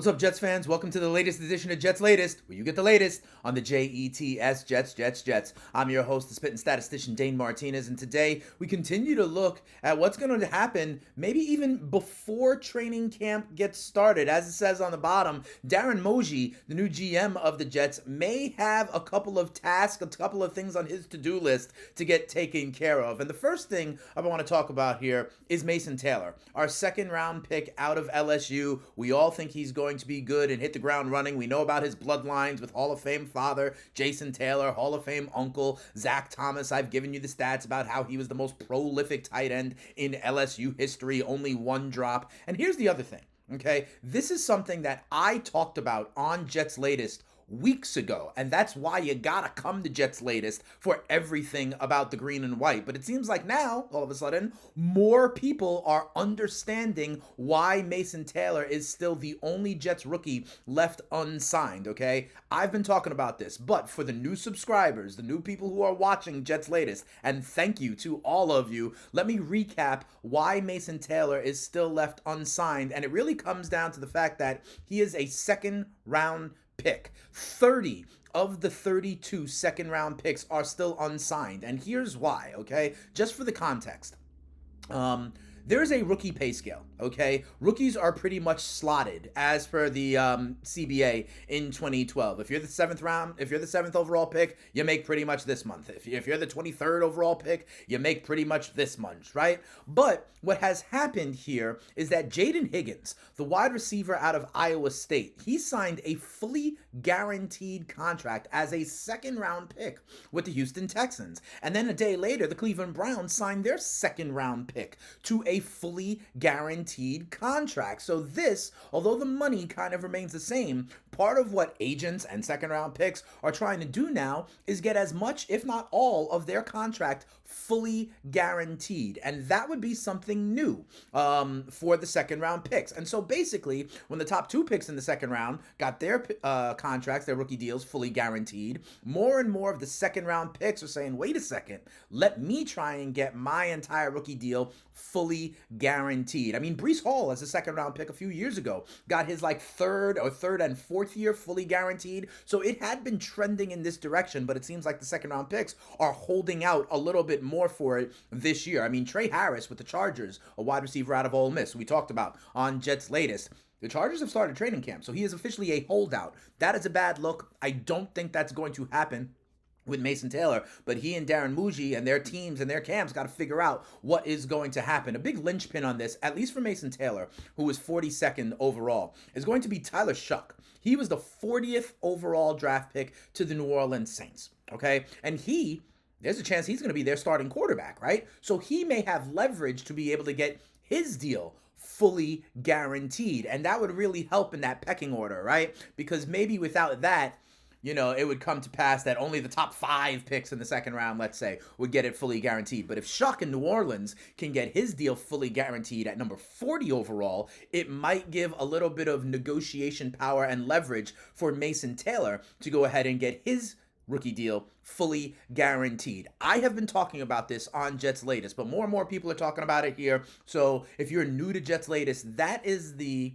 What's up, Jets fans? Welcome to the latest edition of Jets Latest, where you get the latest on the Jets, Jets. I'm your host, the spitting statistician, Dane Martinez, and today we continue to look at what's going to happen maybe even before training camp gets started. As it says on the bottom, Darren Moji, the new GM of the Jets, may have a couple of tasks, a couple of things on his to-do list to get taken care of. And the first thing I want to talk about here is Mason Taylor, our second-round pick out of LSU. We all think he's going to be good and hit the ground running. We know about his bloodlines with Hall of Fame father Jason Taylor, Hall of Fame uncle Zach Thomas. I've given you the stats about how he was the most prolific tight end in LSU history, only one drop. And here's the other thing, okay? This is something that I talked about on Jets Latest weeks ago, and that's why you gotta come to Jets Latest for everything about the green and white. But it seems like now, all of a sudden, more people are understanding why Mason Taylor is still the only Jets rookie left unsigned, okay? I've been talking about this, but for the new subscribers, the new people who are watching Jets Latest, and thank you to all of you, let me recap why Mason Taylor is still left unsigned, and it really comes down to the fact that he is a second-round pick. 30 of the 32 second round picks are still unsigned, and here's why, okay? Just for the context. There's a rookie pay scale, okay? Rookies are pretty much slotted as per the CBA in 2012. If you're the seventh overall pick, you make pretty much this month. If you're the 23rd overall pick, you make pretty much this month, right? But what has happened here is that Jaden Higgins, the wide receiver out of Iowa State, he signed a fully guaranteed contract as a second round pick with the Houston Texans. And then a day later, the Cleveland Browns signed their second round pick to a fully guaranteed contract. So this, although the money kind of remains the same, part of what agents and second round picks are trying to do now is get as much, if not all, of their contract fully guaranteed. And that would be something new for the second round picks. And so basically, when the top two picks in the second round got their contracts, their rookie deals fully guaranteed, more and more of the second round picks are saying, wait a second, let me try and get my entire rookie deal fully guaranteed. I mean, Breece Hall, as a second round pick a few years ago, got his third and fourth year fully guaranteed. So it had been trending in this direction, but it seems like the second round picks are holding out a little bit more for it this year. I mean, Trey Harris with the Chargers, a wide receiver out of Ole Miss, we talked about on Jets Latest. The Chargers have started training camp, so he is officially a holdout. That is a bad look. I don't think that's going to happen with Mason Taylor, but he and Darren Moji and their teams and their camps got to figure out what is going to happen. A big linchpin on this, at least for Mason Taylor, who was 42nd overall, is going to be Tyler Shuck. He was the 40th overall draft pick to the New Orleans Saints, okay? And there's a chance he's going to be their starting quarterback, right? So he may have leverage to be able to get his deal fully guaranteed, and that would really help in that pecking order, right? Because maybe without that, it would come to pass that only the top 5 picks in the second round, let's say, would get it fully guaranteed. But if Shuck in New Orleans can get his deal fully guaranteed at number 40 overall, it might give a little bit of negotiation power and leverage for Mason Taylor to go ahead and get his rookie deal fully guaranteed. I have been talking about this on Jets Latest, but more and more people are talking about it here. So if you're new to Jets Latest, that is the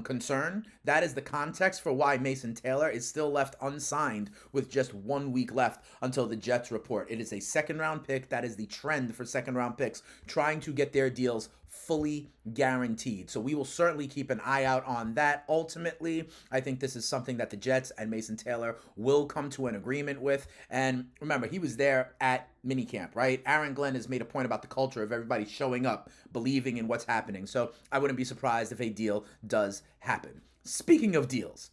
concern. That is the context for why Mason Taylor is still left unsigned with just 1 week left until the Jets report. It is a second round pick. That is the trend for second round picks, trying to get their deals fully guaranteed. So we will certainly keep an eye out on that. Ultimately, I think this is something that the Jets and Mason Taylor will come to an agreement with. And remember, he was there at minicamp, right? Aaron Glenn has made a point about the culture of everybody showing up, believing in what's happening. So I wouldn't be surprised if a deal does happen. Speaking of deals,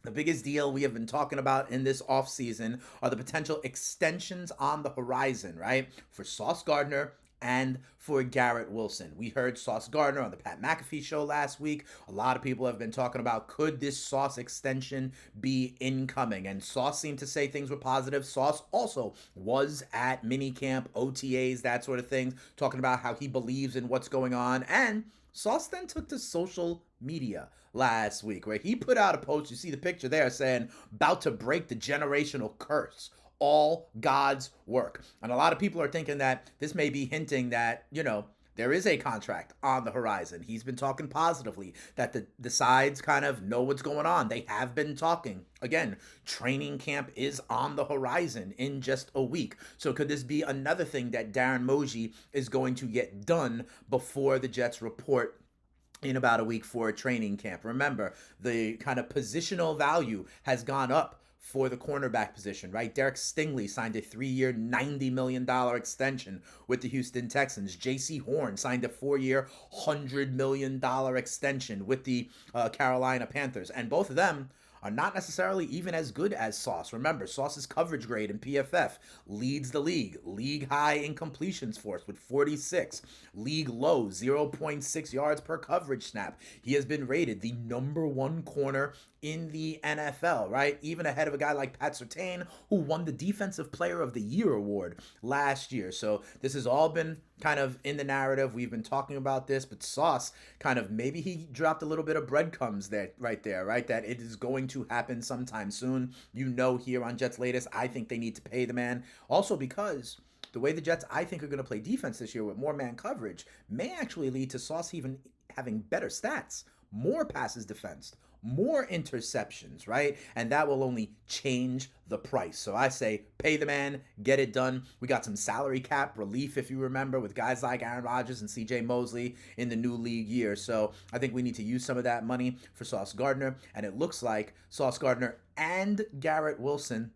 the biggest deal we have been talking about in this offseason are the potential extensions on the horizon, right? For Sauce Gardner and for Garrett Wilson. We heard Sauce Gardner on the Pat McAfee show last week. A lot of people have been talking about, could this Sauce extension be incoming? And Sauce seemed to say things were positive. Sauce also was at minicamp, OTAs, that sort of thing, talking about how he believes in what's going on. And Sauce then took to social media last week where he put out a post, you see the picture there, saying, about to break the generational curse. All God's work. And a lot of people are thinking that this may be hinting that, there is a contract on the horizon. He's been talking positively that the sides kind of know what's going on. They have been talking. Again, training camp is on the horizon in just a week. So could this be another thing that Darren Moji is going to get done before the Jets report in about a week for a training camp? Remember, the kind of positional value has gone up for the cornerback position, right? Derek Stingley signed a 3-year, $90 million extension with the Houston Texans. J.C. Horn signed a 4-year, $100 million extension with the Carolina Panthers. And both of them are not necessarily even as good as Sauce. Remember, Sauce's coverage grade in PFF leads the league high in completions force with 46, league low 0.6 yards per coverage snap. He has been rated the #1 corner in the NFL, right? Even ahead of a guy like Pat Surtain, who won the Defensive Player of the Year award last year. So this has all been kind of in the narrative. We've been talking about this, but Sauce kind of, maybe he dropped a little bit of breadcrumbs there, right? That it is going to happen sometime soon. You know, here on Jets Latest, I think they need to pay the man. Also because the way the Jets, I think, are going to play defense this year with more man coverage may actually lead to Sauce even having better stats, more passes defensed, more interceptions, right? And that will only change the price. So I say pay the man, get it done. We got some salary cap relief, if you remember, with guys like Aaron Rodgers and CJ Mosley in the new league year. So I think we need to use some of that money for Sauce Gardner. And it looks like Sauce Gardner and Garrett Wilson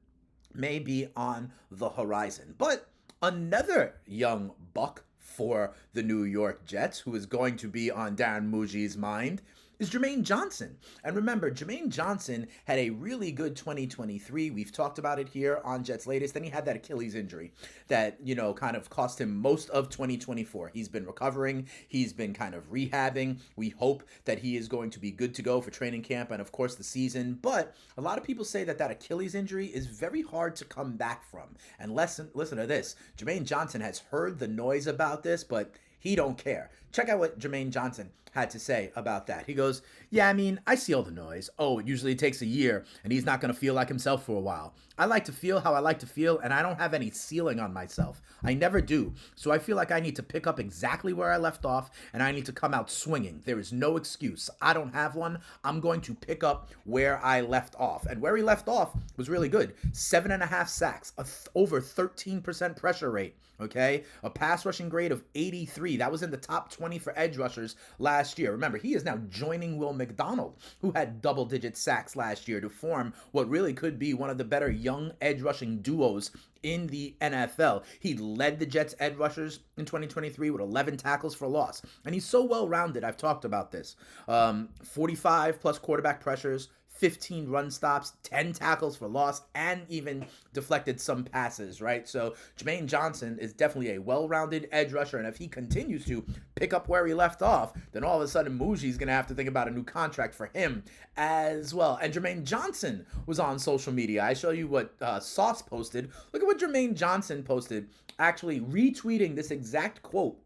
may be on the horizon. But another young buck for the New York Jets, who is going to be on Darren Moji's mind, is Jermaine Johnson. And remember, Jermaine Johnson had a really good 2023. We've talked about it here on Jets Latest. Then he had that Achilles injury that, kind of cost him most of 2024. He's been recovering. He's been kind of rehabbing. We hope that he is going to be good to go for training camp and, of course, the season. But a lot of people say that Achilles injury is very hard to come back from. And listen to this. Jermaine Johnson has heard the noise about this, but he don't care. Check out what Jermaine Johnson had to say about that. He goes, yeah, I mean, I see all the noise. Oh, it usually takes a year, and he's not going to feel like himself for a while. I like to feel how I like to feel, and I don't have any ceiling on myself. I never do. So I feel like I need to pick up exactly where I left off, and I need to come out swinging. There is no excuse. I don't have one. I'm going to pick up where I left off. And where he left off was really good. 7.5 sacks, over 13% pressure rate, okay? A pass rushing grade of 83. That was in the top 20 for edge rushers last year. Remember, he is now joining Will McDonald, who had double-digit sacks last year, to form what really could be one of the better young edge rushing duos in the NFL. He led the Jets edge rushers in 2023 with 11 tackles for loss. And he's so well-rounded. I've talked about this. 45 plus quarterback pressures, 15 run stops, 10 tackles for loss, and even deflected some passes, right? So Jermaine Johnson is definitely a well-rounded edge rusher, and if he continues to pick up where he left off, then all of a sudden Muji's going to have to think about a new contract for him as well. And Jermaine Johnson was on social media. I show you what Sauce posted. Look at what Jermaine Johnson posted, actually retweeting this exact quote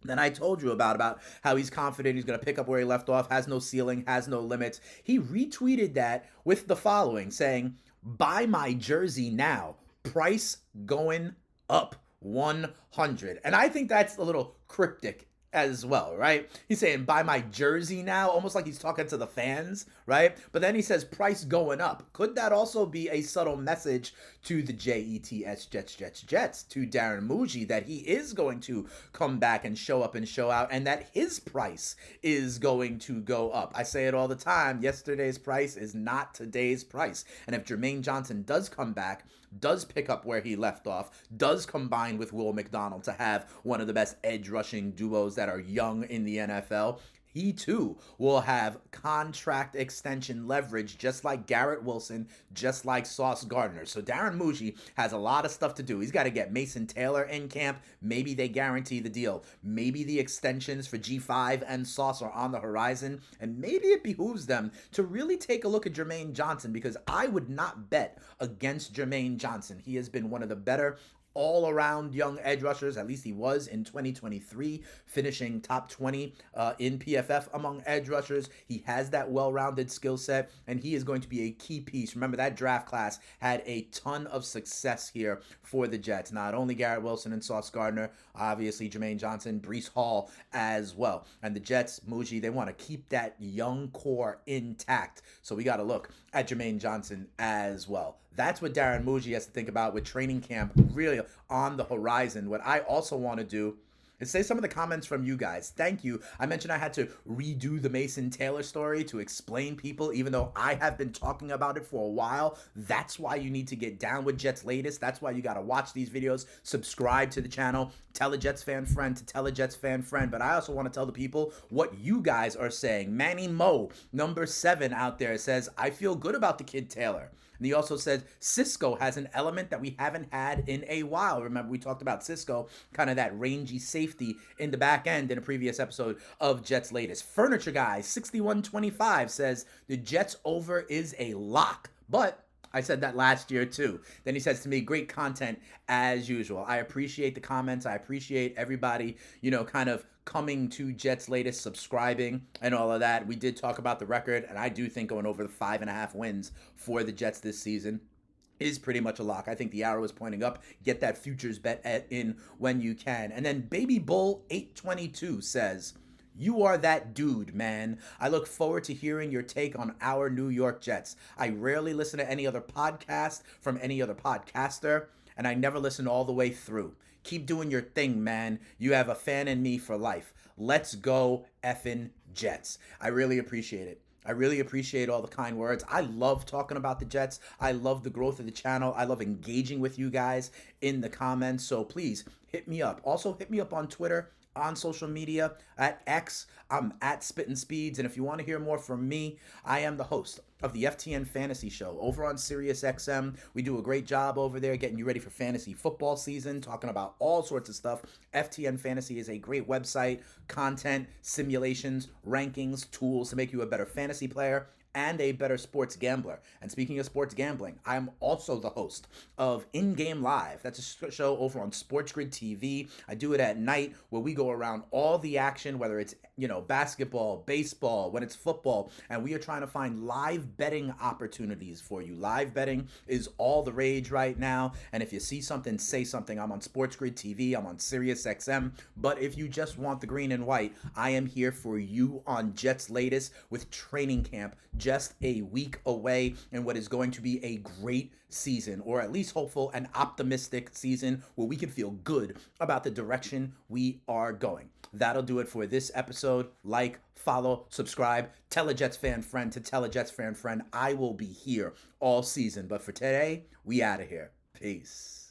that I told you about how he's confident he's going to pick up where he left off, has no ceiling, has no limits. He retweeted that with the following, saying, buy my jersey now, price going up 100. And I think that's a little cryptic as well, right? He's saying, buy my jersey now, almost like he's talking to the fans, right? But then he says, price going up. Could that also be a subtle message to the Jets, to Darren Moji, that he is going to come back and show up and show out, and that his price is going to go up? I say it all the time. Yesterday's price is not today's price. And if Jermaine Johnson does come back, does pick up where he left off, does combine with Will McDonald to have one of the best edge rushing duos that are young in the NFL, he too will have contract extension leverage, just like Garrett Wilson, just like Sauce Gardner. So Darren Moji has a lot of stuff to do. He's got to get Mason Taylor in camp. Maybe they guarantee the deal. Maybe the extensions for G5 and Sauce are on the horizon. And maybe it behooves them to really take a look at Jermaine Johnson, because I would not bet against Jermaine Johnson. He has been one of the better all around young edge rushers. At least he was in 2023, finishing top 20 in PFF among edge rushers. He has that well-rounded skill set, and he is going to be a key piece. Remember, that draft class had a ton of success here for the Jets. Not only Garrett Wilson and Sauce Gardner, obviously Jermaine Johnson, Breece Hall as well. And the Jets, Muji, they want to keep that young core intact. So we got to look at Jermaine Johnson as well. That's what Darren Muji has to think about with training camp really on the horizon. What I also want to do is say some of the comments from you guys. Thank you. I mentioned I had to redo the Mason Taylor story to explain people, even though I have been talking about it for a while. That's why you need to get down with Jets Latest. That's why you got to watch these videos, subscribe to the channel, tell a Jets fan friend to tell a Jets fan friend. But I also want to tell the people what you guys are saying. Manny Mo, number 7 out there, says, I feel good about the kid Taylor. And he also said Cisco has an element that we haven't had in a while. Remember, we talked about Cisco, kind of that rangy safety in the back end in a previous episode of Jets Latest. Furniture Guy 6125 says the Jets over is a lock, but I said that last year too. Then he says to me, great content as usual. I appreciate the comments. I appreciate everybody, kind of coming to Jets Latest, subscribing and all of that. We did talk about the record, and I do think going over the 5.5 wins for the Jets this season is pretty much a lock. I think the arrow is pointing up. Get that futures bet in when you can. And then Baby Bull 822 says, you are that dude, man. I look forward to hearing your take on our New York Jets. I rarely listen to any other podcast from any other podcaster, and I never listen all the way through. Keep doing your thing, man. You have a fan in me for life. Let's go effing Jets. I really appreciate it. I really appreciate all the kind words. I love talking about the Jets. I love the growth of the channel. I love engaging with you guys in the comments. So please hit me up. Also hit me up on Twitter, on social media, at X. I'm at Spittin' Speeds. And if you want to hear more from me, I am the host of the FTN Fantasy Show over on SiriusXM. We do a great job over there getting you ready for fantasy football season, talking about all sorts of stuff. FTN Fantasy is a great website, content, simulations, rankings, tools to make you a better fantasy player and a better sports gambler. And speaking of sports gambling, I'm also the host of In Game Live. That's a show over on Sports Grid TV. I do it at night where we go around all the action, whether it's basketball, baseball, when it's football, and we are trying to find live betting opportunities for you. Live betting is all the rage right now, and if you see something, say something. I'm on Sports Grid TV, I'm on SiriusXM, but if you just want the green and white, I am here for you on Jets Latest with training camp just a week away in what is going to be a great season, or at least hopeful and optimistic season where we can feel good about the direction we are going. That'll do it for this episode. Like, follow, subscribe, tell a Jets fan friend to tell a Jets fan friend. I will be here all season. But for today, we out of here. Peace.